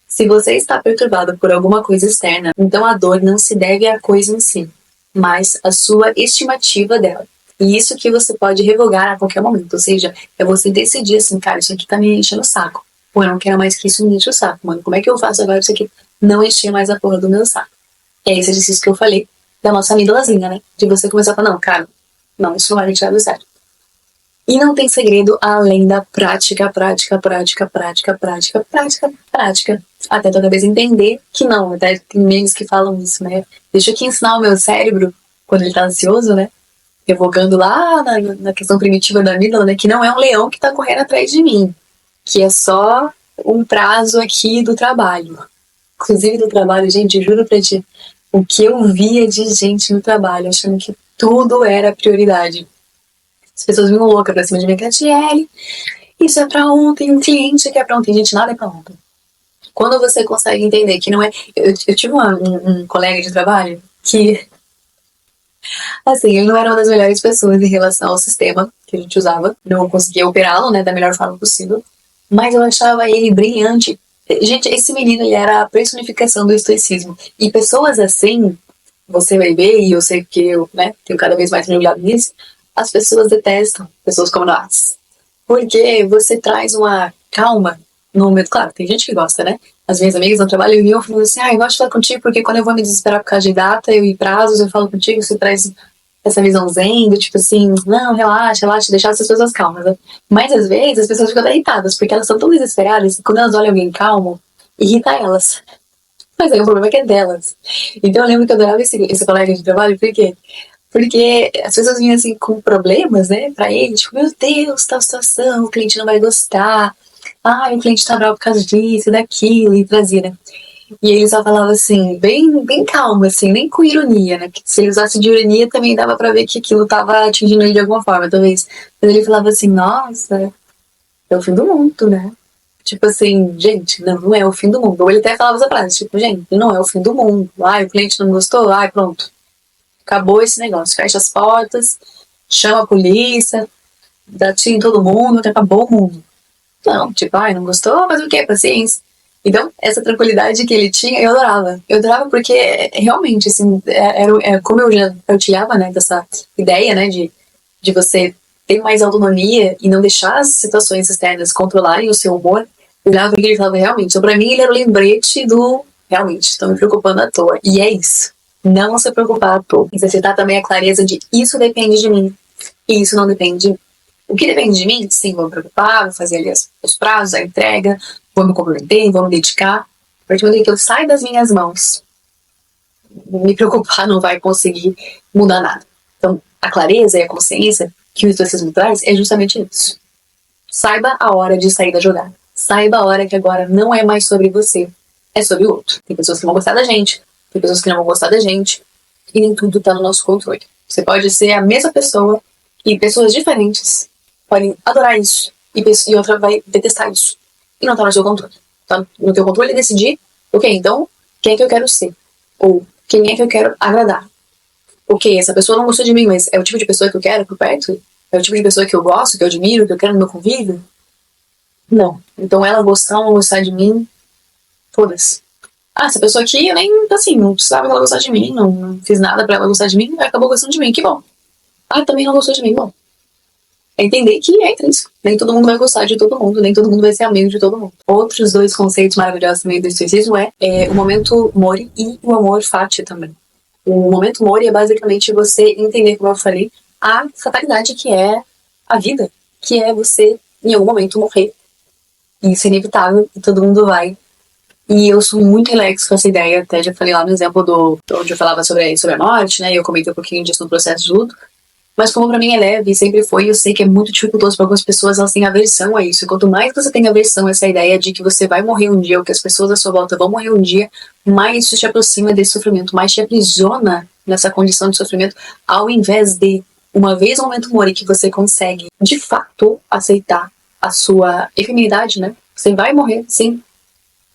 se você está perturbado por alguma coisa externa, então a dor não se deve à coisa em si, mas à sua estimativa dela. E isso que você pode revogar a qualquer momento, ou seja, é você decidir assim, cara, isso aqui tá me enchendo o saco. Pô, eu não quero mais que isso me enche o saco, mano. Como é que eu faço agora pra isso aqui não encher mais a porra do meu saco? É esse exercício que eu falei da nossa amígdalazinha, né? De você começar a falar, não, cara, não, isso não vai me tirar do certo. E não tem segredo além da prática, até toda vez entender que não, até tem memes que falam isso, né? Deixa eu aqui ensinar o meu cérebro, quando ele tá ansioso, né? Revogando lá na questão primitiva da amígdala, né? Que não é um leão que tá correndo atrás de mim, que é só um prazo aqui do trabalho. Inclusive do trabalho, gente, juro pra ti, o que eu via de gente no trabalho, achando que tudo era prioridade. As pessoas vinham loucas pra cima de mim, Catiele, isso é pra ontem, um cliente que é pra ontem. Gente, nada é pra ontem. Quando você consegue entender que não é... Eu tive um colega de trabalho que, assim, ele não era uma das melhores pessoas em relação ao sistema que a gente usava. Não conseguia operá-lo, né, da melhor forma possível. Mas eu achava ele brilhante. Gente, esse menino, ele era a personificação do estoicismo. E pessoas assim, você vai ver, e eu sei que eu, né, tenho cada vez mais mergulhado nisso, as pessoas detestam pessoas como nós. Porque você traz uma calma no momento. Claro, tem gente que gosta, né? As minhas amigas no trabalho vinham falando assim, eu gosto de falar contigo porque quando eu vou me desesperar por causa de data e prazos, eu falo contigo, você traz essa visão zen, do tipo assim, não, relaxa, deixar essas pessoas calmas, né? Mas às vezes as pessoas ficam até irritadas, porque elas são tão desesperadas que quando elas olham alguém calmo, irrita elas. Mas aí o problema é que é delas. Então eu lembro que eu adorava esse colega de trabalho, por quê? Porque as pessoas vinham assim com problemas, né, pra ele, tipo, meu Deus, tal situação, o cliente não vai gostar, o cliente tá bravo por causa disso, daquilo, e trazia, né. E ele só falava assim, bem calmo, assim, nem com ironia, né, porque se ele usasse de ironia também dava pra ver que aquilo tava atingindo ele de alguma forma, talvez. Mas ele falava assim, nossa, é o fim do mundo, né. Tipo assim, gente, não é o fim do mundo. Ou ele até falava essa frase, tipo, gente, não é o fim do mundo. O cliente não gostou, pronto. Acabou esse negócio, fecha as portas, chama a polícia, dá tiro em todo mundo, acabou o mundo. Não, tipo, não gostou, mas o que? Paciência. Então, essa tranquilidade que ele tinha, eu adorava. Eu adorava porque, realmente, assim, era como eu já partilhava, né, dessa ideia, né, de você ter mais autonomia e não deixar as situações externas controlarem o seu humor. Eu olhava porque ele falava, realmente, então pra mim ele era o lembrete do, realmente, estou me preocupando à toa. E é isso. Não se preocupar à toa. Exercitar também a clareza de isso depende de mim e isso não depende de mim. O que depende de mim, sim, vou me preocupar, vou fazer ali os prazos, a entrega, vou me comprometer, vou me dedicar. A partir do momento que eu saio das minhas mãos, me preocupar não vai conseguir mudar nada. Então, a clareza e a consciência que o estoicismo traz é justamente isso. Saiba a hora de sair da jogada. Saiba a hora que agora não é mais sobre você, é sobre o outro. Tem pessoas que vão gostar da gente, tem pessoas que não vão gostar da gente, e nem tudo tá no nosso controle. Você pode ser a mesma pessoa e pessoas diferentes podem adorar isso e outra vai detestar isso. E não tá no seu controle. Tá no teu controle é decidir, ok, então quem é que eu quero ser? Ou quem é que eu quero agradar? Ok, essa pessoa não gostou de mim, mas é o tipo de pessoa que eu quero por perto? É o tipo de pessoa que eu gosto, que eu admiro, que eu quero no meu convívio? Não. Então ela gostar ou não gostar de mim, foda-se. Essa pessoa aqui, eu nem, assim, não precisava que ela gostasse de mim, não fiz nada pra ela gostar de mim, acabou gostando de mim, que bom. Também não gostou de mim, bom. É entender que é isso. Nem todo mundo vai gostar de todo mundo, nem todo mundo vai ser amigo de todo mundo. Outros dois conceitos maravilhosos também do estoicismo é o momento mori e o amor fati também. O momento mori é basicamente você entender, como eu falei, a fatalidade que é a vida, que é você, em algum momento, morrer. Isso é inevitável e todo mundo vai. E eu sou muito relax com essa ideia, até já falei lá no exemplo onde eu falava sobre a morte, né, e eu comentei um pouquinho disso no processo de luto, mas como pra mim é leve e sempre foi, eu sei que é muito dificultoso pra algumas pessoas, elas têm aversão a isso, e quanto mais você tem aversão a essa ideia de que você vai morrer um dia, ou que as pessoas à sua volta vão morrer um dia, mais isso te aproxima desse sofrimento, mais te aprisiona nessa condição de sofrimento, ao invés de, uma vez no momento Mori que você consegue, de fato, aceitar a sua efemeridade, né? Você vai morrer, sim.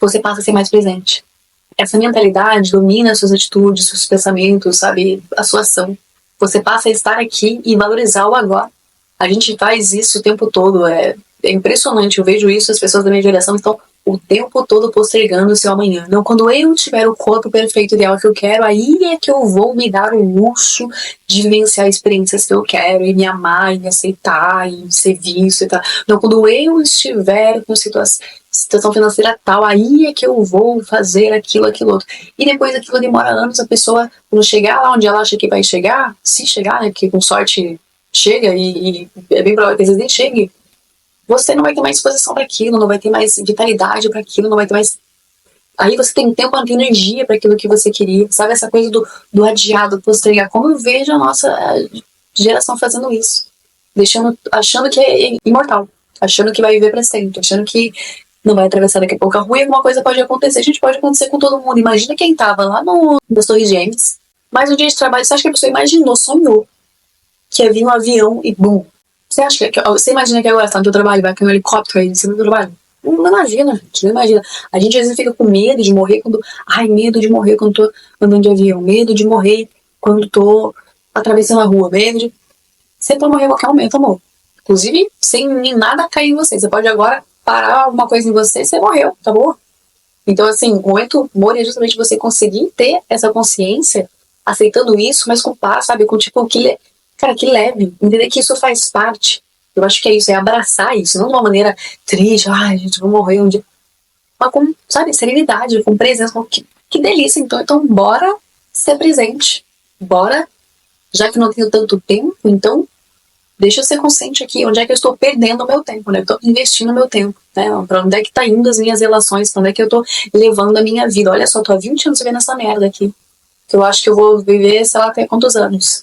Você passa a ser mais presente. Essa mentalidade domina suas atitudes, seus pensamentos, sabe? A sua ação. Você passa a estar aqui e valorizar o agora. A gente faz isso o tempo todo. É impressionante. Eu vejo isso, as pessoas da minha geração estão o tempo todo postergando o seu amanhã. Não, quando eu tiver o corpo perfeito ideal que eu quero, aí é que eu vou me dar o luxo de vivenciar experiências que eu quero, e me amar, e me aceitar, e ser visto e tal. Não, quando eu estiver com situação financeira tal, aí é que eu vou fazer aquilo, aquilo outro. E depois aquilo demora anos, a pessoa, quando chegar lá onde ela acha que vai chegar, se chegar, né, porque com sorte chega, e é bem provável que às vezes nem chegue, você não vai ter mais disposição para aquilo, não vai ter mais vitalidade para aquilo, não vai ter mais. Aí você tem tempo, não tem energia para aquilo que você queria, sabe? Essa coisa do adiado, do postergar. Como eu vejo a nossa geração fazendo isso, achando que é imortal, achando que vai viver para sempre, achando que não vai atravessar daqui a pouco a rua e alguma coisa pode acontecer. Gente, pode acontecer com todo mundo. Imagina quem tava lá das Torres Gêmeas, mais um dia de trabalho, você acha que a pessoa imaginou, sonhou que ia vir um avião e bum. Você imagina que agora está no teu trabalho, vai cair um helicóptero aí em cima do teu trabalho? Não imagina, gente, não imagina. A gente às vezes fica com medo de morrer quando. Ai, medo de morrer quando tô andando de avião, medo de morrer quando tô atravessando a rua, medo de. Você pode morrer a qualquer momento, amor. Inclusive, sem nem nada cair em você. Você pode agora parar alguma coisa em você, você morreu, tá bom? Então, assim, o momento morrer é justamente você conseguir ter essa consciência, aceitando isso, mas com paz, sabe? Com tipo, cara, que leve, entender que isso faz parte. Eu acho que é isso, é abraçar isso, não de uma maneira triste, ai, gente, vou morrer um dia. Mas com, sabe, serenidade, com presença, que delícia, então bora ser presente. Bora, já que não tenho tanto tempo, então deixa eu ser consciente aqui, onde é que eu estou perdendo o meu tempo, né? Eu estou investindo o meu tempo, né? Pra onde é que tá indo as minhas relações, pra onde é que eu tô levando a minha vida. Olha só, tô há 20 anos vivendo essa merda aqui, que eu acho que eu vou viver, sei lá, até quantos anos.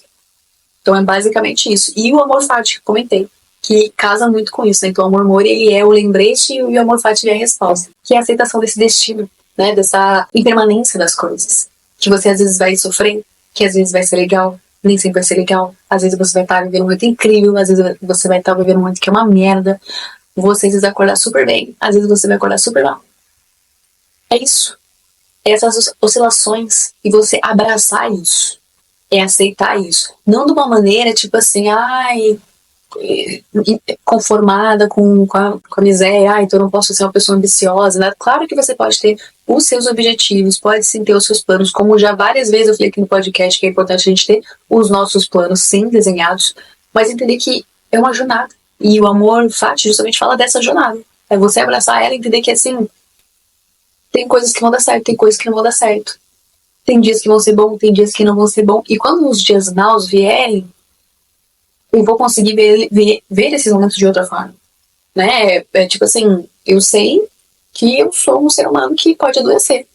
Então é basicamente isso. E o amor fati, que eu comentei, que casa muito com isso, né? Então o amor mori, ele é o lembrete e o amor fati é a resposta, que é a aceitação desse destino, né? Dessa impermanência das coisas, que você às vezes vai sofrer, que às vezes vai ser legal, nem sempre vai ser legal, às vezes você vai estar vivendo um momento incrível, às vezes você vai estar vivendo um momento que é uma merda, você às vezes vai acordar super bem, às vezes você vai acordar super mal. É isso. Essas oscilações, e você abraçar isso, é aceitar isso. Não de uma maneira, tipo assim, ai, conformada com a miséria, ai, então eu não posso ser uma pessoa ambiciosa, né? Claro que você pode ter os seus objetivos, pode sim ter os seus planos, como já várias vezes eu falei aqui no podcast, que é importante a gente ter os nossos planos sim desenhados, mas entender que é uma jornada. E o amor fati justamente fala dessa jornada. É você abraçar ela e entender que assim, tem coisas que vão dar certo, tem coisas que não vão dar certo. Tem dias que vão ser bons, tem dias que não vão ser bons. E quando os dias maus vierem, eu vou conseguir ver esses momentos de outra forma. Né? É tipo assim, eu sei que eu sou um ser humano que pode adoecer.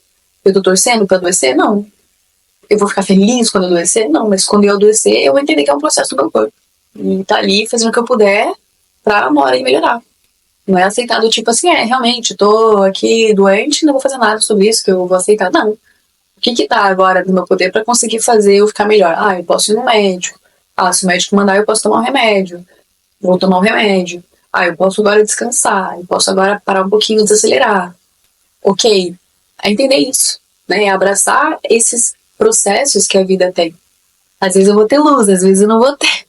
Eu tô torcendo pra adoecer? Não. Eu vou ficar feliz quando adoecer? Não. Mas quando eu adoecer, eu vou entender que é um processo do meu corpo. E tá ali fazendo o que eu puder pra uma hora melhorar. Não é aceitar do tipo assim, realmente, tô aqui doente, não vou fazer nada sobre isso, que eu vou aceitar. Não. O que tá agora no meu poder pra conseguir fazer eu ficar melhor? Eu posso ir no médico. Se o médico mandar, eu posso tomar um remédio. Vou tomar um remédio. Eu posso agora descansar. Eu posso agora parar um pouquinho, desacelerar. Ok. É entender isso, né? É abraçar esses processos que a vida tem. Às vezes eu vou ter luz, às vezes eu não vou ter.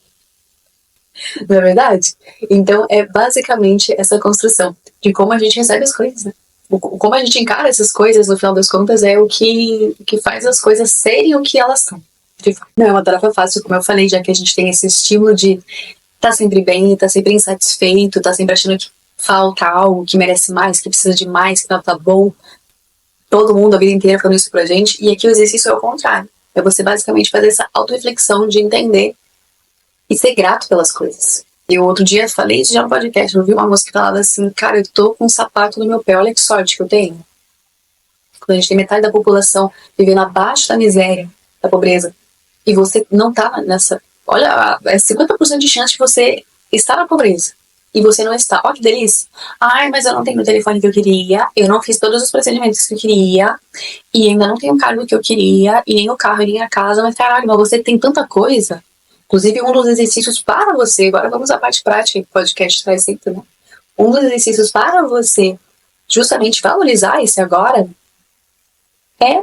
Não é verdade? Então é basicamente essa construção de como a gente recebe as coisas, né? Como a gente encara essas coisas, no final das contas, é o que faz as coisas serem o que elas são. Não é uma tarefa fácil, como eu falei, já que a gente tem esse estímulo de tá sempre bem, tá sempre insatisfeito, tá sempre achando que falta algo, que merece mais, que precisa de mais, que não tá bom. Todo mundo a vida inteira falando isso pra gente, e aqui o exercício é o contrário. É você basicamente fazer essa autorreflexão de entender e ser grato pelas coisas. Eu outro dia falei isso já no podcast, eu vi uma moça que falava assim, cara, eu tô com um sapato no meu pé, olha que sorte que eu tenho. Quando a gente tem metade da população vivendo abaixo da miséria, da pobreza, e você não tá nessa... Olha, é 50% de chance de você estar na pobreza e você não está. Ó, que delícia. Ai, mas eu não tenho o telefone que eu queria, eu não fiz todos os procedimentos que eu queria, e ainda não tenho o cargo que eu queria, e nem o carro, e nem a casa, mas caralho, mas você tem tanta coisa. Inclusive, um dos exercícios para você, agora vamos à parte prática que o podcast traz sempre, né? Um dos exercícios para você justamente valorizar esse agora é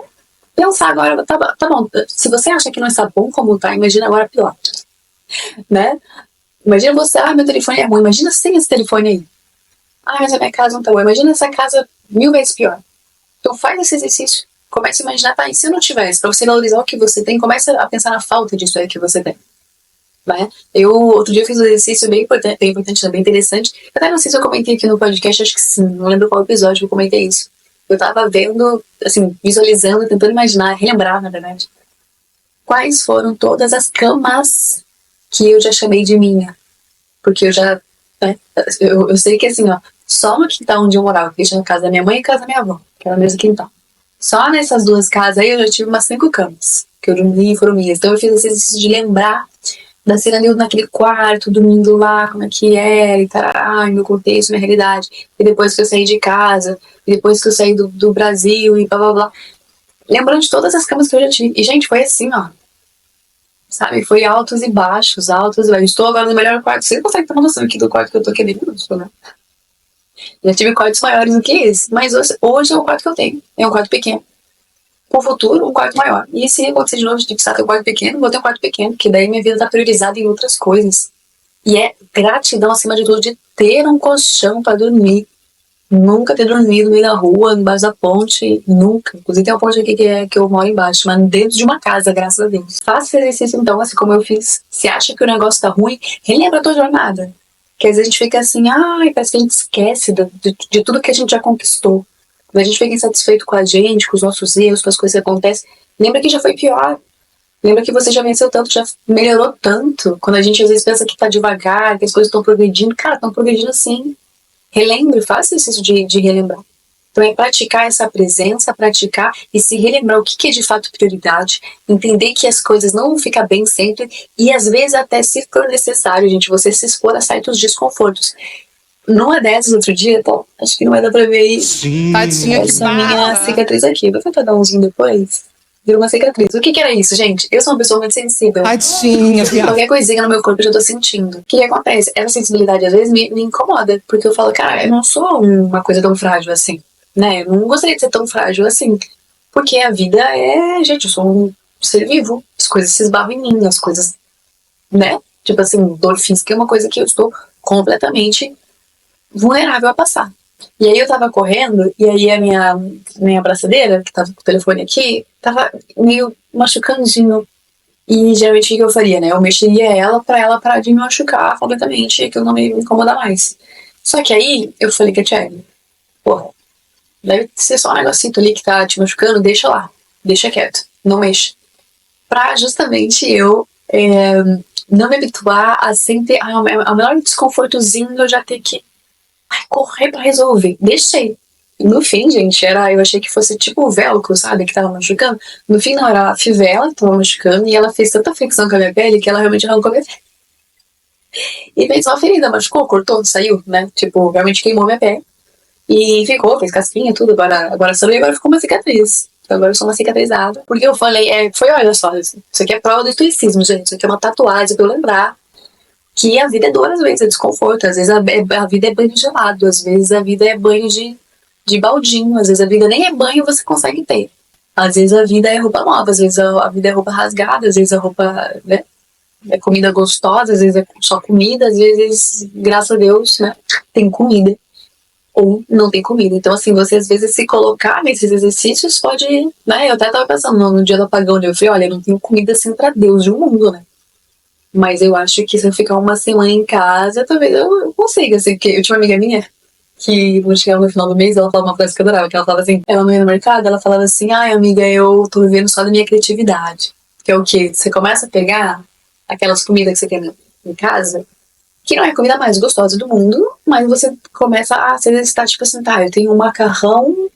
pensar agora, tá bom, se você acha que não está bom como tá, imagina agora pior, né? Imagina você, meu telefone é ruim, imagina sem esse telefone aí. Mas a minha casa não tá boa, imagina essa casa 1000 vezes pior. Então faz esse exercício, comece a imaginar, tá, e se eu não tivesse, pra você valorizar o que você tem, comece a pensar na falta disso aí que você tem. Né? Outro dia eu fiz um exercício bem importante, bem interessante. Eu até não sei se eu comentei aqui no podcast, acho que sim, não lembro qual episódio que eu comentei isso. Eu tava vendo, assim, visualizando, tentando imaginar, relembrar, na verdade, quais foram todas as camas que eu já chamei de minha. Porque eu já, né, eu sei que assim, ó, só no quintal onde eu morava, que tinha a casa da minha mãe e a casa da minha avó, que era o mesmo quintal. Só nessas duas casas aí eu já tive umas 5 camas, que eu dormi e foram minhas. Então eu fiz esse exercício de lembrar da cena ali naquele quarto, dormindo lá, como é que era, e tarará, meu contexto, minha realidade. E depois que eu saí de casa, e depois que eu saí do Brasil, e blá blá blá. Lembrando de todas as camas que eu já tive. E, gente, foi assim, ó. Sabe? Foi altos e baixos, altos e baixos. Estou agora no melhor quarto. Você não consegue ter uma noção aqui do quarto que eu tô aqui, né? Já tive quartos maiores do que esse. Mas hoje é o quarto que eu tenho. É um quarto pequeno. Com o futuro, um quarto maior. E se acontecer de novo, de precisar ter um quarto pequeno, vou ter um quarto pequeno, porque daí minha vida tá priorizada em outras coisas. E é gratidão, acima de tudo, de ter um colchão pra dormir. Nunca ter dormido no meio da rua, embaixo da ponte, nunca. Inclusive tem uma ponte aqui que eu moro embaixo, mas dentro de uma casa, graças a Deus. Faça esse exercício então, assim como eu fiz. Se acha que o negócio tá ruim, relembra a tua jornada. Que às vezes a gente fica assim, parece que a gente esquece de tudo que a gente já conquistou. Quando a gente fica insatisfeito com a gente, com os nossos erros, com as coisas que acontecem, lembra que já foi pior. Lembra que você já venceu tanto, já melhorou tanto. Quando a gente às vezes pensa que tá devagar, que as coisas estão progredindo, cara, estão progredindo sim. Relembre, faça isso de relembrar. Então é praticar essa presença, praticar e se relembrar o que é de fato prioridade, entender que as coisas não vão ficar bem sempre e às vezes até se for necessário, gente, você se expor a certos desconfortos. Numa dessas, outro dia, tá, acho que não vai dar pra ver aí. Tadinha, que Essa minha barra. cicatriz aqui. Vou tentar dar um zoom depois. Virou uma cicatriz. O que era isso, gente? Eu sou uma pessoa muito sensível. Tadinha, viado. Qualquer coisinha no meu corpo eu já tô sentindo. O que acontece? Essa sensibilidade às vezes me incomoda. Porque eu falo, cara, eu não sou uma coisa tão frágil assim. Né? Eu não gostaria de ser tão frágil assim. Porque a vida é... Gente, eu sou um ser vivo. As coisas se esbarram em mim. As coisas... Né? Tipo assim, dor física é uma coisa que eu estou completamente vulnerável a passar. E aí eu tava correndo, e aí a minha abraçadeira, que tava com o telefone aqui, tava meio machucandinho. E geralmente o que eu faria, né? Eu mexeria ela pra ela parar de me machucar completamente, e aquilo não me incomodar mais. Só que aí eu falei, Catiele, porra, deve ser só um negocito ali que tá te machucando, deixa lá, deixa quieto, não mexa. Pra justamente eu não me habituar a sempre, ao menor desconfortozinho eu já ter que correr pra resolver. Deixei. No fim, gente, eu achei que fosse tipo o velcro, sabe, que tava machucando. No fim, não, era a fivela que tava machucando e ela fez tanta fricção com a minha pele que ela realmente arrancou a minha pele. E fez uma ferida, machucou, cortou, saiu, né? Tipo, realmente queimou minha pele. E ficou, fez casquinha, tudo. Agora sangrou e agora ficou uma cicatriz. Então agora eu sou uma cicatrizada. Porque eu falei, olha só, isso aqui é prova do estoicismo, gente. Isso aqui é uma tatuagem pra eu lembrar que a vida é dor, às vezes é desconforto, às vezes a vida é banho de gelado, às vezes a vida é banho de baldinho, às vezes a vida nem é banho você consegue ter. Às vezes a vida é roupa nova, às vezes a vida é roupa rasgada, às vezes a roupa, né, é comida gostosa, às vezes é só comida, às vezes, graças a Deus, né, tem comida. Ou não tem comida. Então, assim, você às vezes se colocar nesses exercícios pode, né, eu até tava pensando no dia do apagão, eu falei, olha, eu não tenho comida assim pra Deus de um mundo, né. Mas eu acho que se eu ficar uma semana em casa, talvez eu consiga, assim, porque eu tinha uma amiga minha que, quando chegava no final do mês, ela falava uma frase que eu adorava, que ela falava assim, ela não ia no mercado, ela falava assim, amiga, eu tô vivendo só da minha criatividade. Que é o quê? Você começa a pegar aquelas comidas que você tem em casa, que não é a comida mais gostosa do mundo, mas você começa a se exercitar, tipo assim, tá, eu tenho um macarrão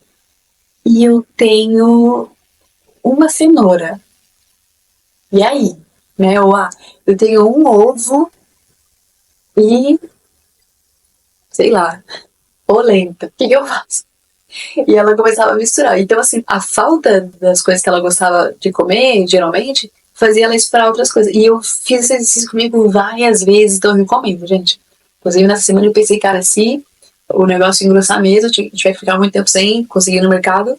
e eu tenho uma cenoura. E aí? Né? Ou, eu tenho um ovo e sei lá, polenta. O que eu faço? E ela começava a misturar. Então, assim, a falta das coisas que ela gostava de comer, geralmente, fazia ela esperar outras coisas. E eu fiz esse exercício comigo várias vezes, então eu recomendo, gente. Inclusive, nessa semana eu pensei, cara, se o negócio engrossar mesmo, tiver que ficar muito tempo sem conseguir ir no mercado,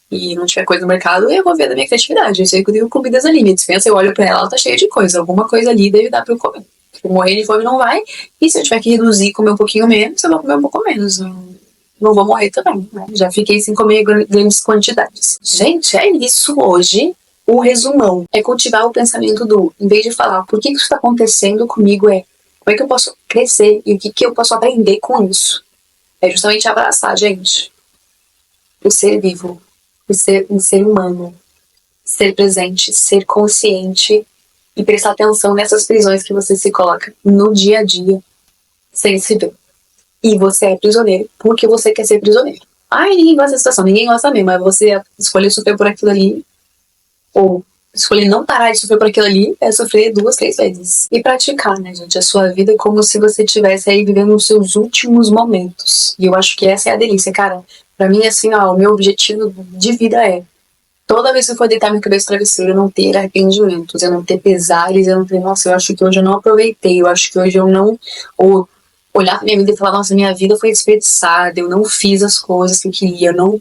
e não tiver coisa no mercado, eu vou ver da minha criatividade. Eu sei que eu tenho comidas ali, minha dispensa, eu olho pra ela tá cheia de coisa. Alguma coisa ali deve dar pra eu comer. Tipo, morrer de fome não vai. E se eu tiver que reduzir e comer um pouquinho menos, eu vou comer um pouco menos. Não vou morrer também, né? Já fiquei sem comer grandes quantidades. Gente, é isso hoje. O resumão é cultivar o pensamento do, em vez de falar por que isso está acontecendo comigo, é como é que eu posso crescer e o que eu posso aprender com isso. É justamente abraçar, gente, o ser vivo, o ser humano, ser presente, ser consciente e prestar atenção nessas prisões que você se coloca no dia a dia, sem se ver. E você é prisioneiro porque você quer ser prisioneiro. Ai, ninguém gosta da situação, ninguém gosta mesmo, mas você escolher sofrer por aquilo ali, ou escolher não parar de sofrer por aquilo ali, é sofrer 2, 3 vezes. E praticar, né, gente, a sua vida como se você estivesse aí vivendo os seus últimos momentos. E eu acho que essa é a delícia, cara. Pra mim, assim, ó, o meu objetivo de vida é toda vez que eu for deitar minha cabeça no travesseiro, eu não ter arrependimentos, eu não ter pesares, eu não ter, nossa, eu acho que hoje eu não aproveitei, eu acho que hoje eu não, ou olhar pra minha vida e falar, nossa, minha vida foi desperdiçada, eu não fiz as coisas que eu queria, eu não,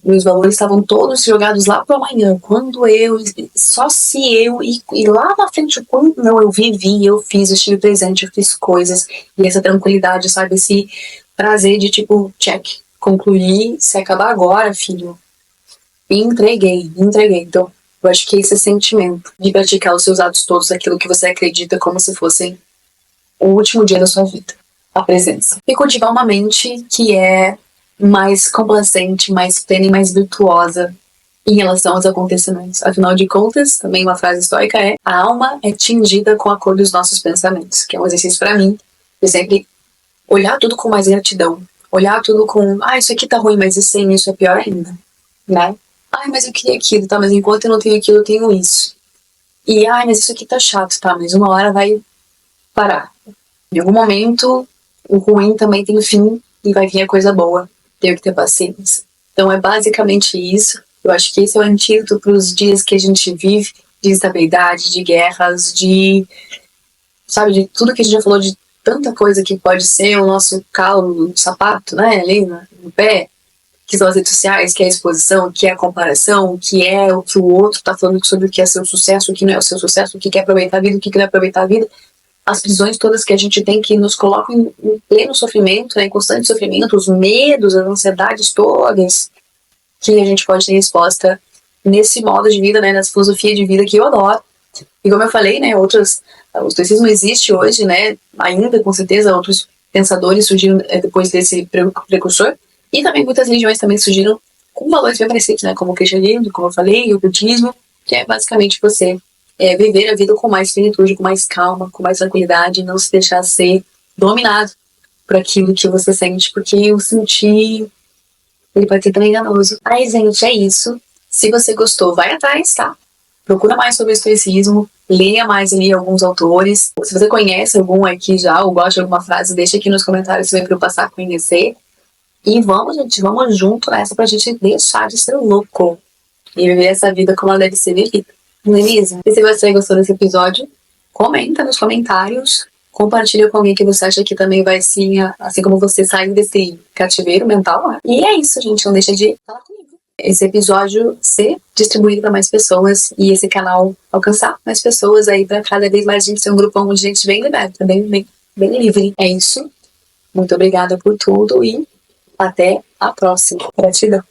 meus valores estavam todos jogados lá pro amanhã, quando eu, só se eu, e lá na frente, quando não, eu vivi, eu fiz, eu estive presente, eu fiz coisas, e essa tranquilidade, sabe, esse prazer de tipo, check, concluir, se acabar agora, filho, entreguei. Então, eu acho que esse sentimento de praticar os seus atos todos, aquilo que você acredita como se fossem o último dia da sua vida, a presença. E cultivar uma mente que é mais complacente, mais plena e mais virtuosa em relação aos acontecimentos. Afinal de contas, também uma frase estoica é: a alma é tingida com a cor dos nossos pensamentos, que é um exercício para mim, de sempre olhar tudo com mais gratidão, olhar tudo com, isso aqui tá ruim, mas e sem isso é pior ainda, né? Mas eu queria aquilo, tá? Mas enquanto eu não tenho aquilo, eu tenho isso. E, mas isso aqui tá chato, tá? Mas uma hora vai parar. Em algum momento, o ruim também tem fim e vai vir a coisa boa. Tenho que ter paciência. Então é basicamente isso. Eu acho que esse é o antídoto para os dias que a gente vive de instabilidade, de guerras, de tudo que a gente já falou, de tanta coisa que pode ser o nosso calo no sapato, né? Ali no pé. Que são as redes sociais, que é a exposição, que é a comparação, que é o que o outro tá falando sobre o que é seu sucesso, o que não é o seu sucesso, o que quer aproveitar a vida, o que não é aproveitar a vida. As prisões todas que a gente tem que nos colocam em pleno sofrimento, né, em constante sofrimento, os medos, as ansiedades todas que a gente pode ter resposta nesse modo de vida, né, nessa filosofia de vida que eu adoro. E como eu falei, né, o estoicismo existe hoje, né, ainda com certeza outros pensadores surgiram depois desse precursor. E também muitas religiões também surgiram com valores bem parecidos, né? Como o cristianismo, como eu falei, o budismo, que é basicamente você viver a vida com mais plenitude, com mais calma, com mais tranquilidade, não se deixar ser dominado por aquilo que você sente, porque o sentir, ele pode ser também enganoso. Gente, é isso. Se você gostou, vai atrás, tá? Procura mais sobre o estoicismo, leia mais ali alguns autores. Se você conhece algum aqui já, ou gosta de alguma frase, deixa aqui nos comentários também para eu passar a conhecer. E vamos, gente, vamos junto nessa pra gente deixar de ser louco e viver essa vida como ela deve ser vivida. Não é mesmo? E se você gostou desse episódio, comenta nos comentários, compartilha com alguém que você acha que também vai sim, assim como você, sair desse cativeiro mental, né? E é isso, gente, não deixa de falar comigo. Esse episódio ser distribuído para mais pessoas e esse canal alcançar mais pessoas aí pra cada vez mais a gente ser um grupão de gente bem liberta, bem livre. É isso. Muito obrigada por tudo e até a próxima. Gratidão.